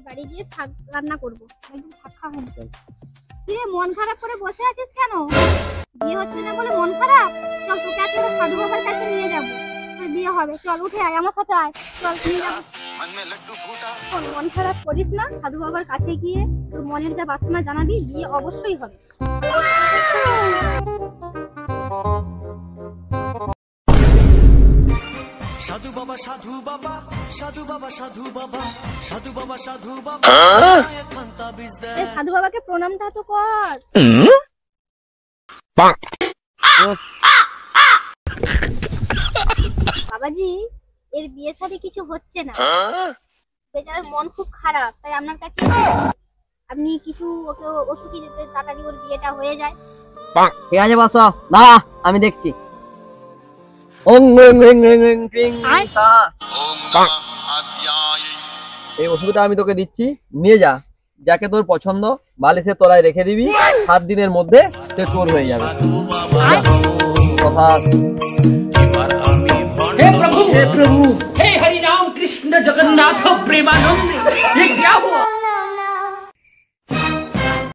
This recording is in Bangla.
বাড়ি গিয়ে শাক রান্না করবো, একদম শাক খাওয়া হয়নি। কিরে মন খারাপ করে বসে আছিস কেন? বিয়ে হচ্ছে না বলে মন খারাপ? চল তোকে আজকে সাধু বাবার কাছে নিয়ে যাবো, তোর বিয়ে হবে। চল উঠে আয়, আমার সাথে আয়, চল নিয়ে যাবো। মন খারাপ করিস না, সাধু বাবার কাছে গিয়ে তোর মনের যা বাসনা জানাবি, বিয়ে অবশ্যই হবে। সাধু বাবা সাধু বাবা সাধু বাবা সাধু বাবা সাধু বাবা সাধু বাবা সাধু বাবাকে প্রণামটা তো কর। বাবাজি, এর বিয়ে শাদী কিছু হচ্ছে না, বেচারার মন খুব খারাপ, তাই আপনার কাছে আপনি কিছু ওকে ওষুধি দিতে তাড়াতাড়ি ওর বিয়েটা হয়ে যায়। ঠিক আছে বসো, দাঁড়া আমি দেখছি। এই ওষুধটা আমি তোকে দিচ্ছি, নিয়ে যা, যাকে তোর পছন্দ বালিশের তলায় রেখে দিবি, 7 দিনের মধ্যে সে তোর হয়ে যাবে। हे प्रभु हे हरि राम कृष्ण जगन्नाथ प्रेमानंद, ये क्या हुआ?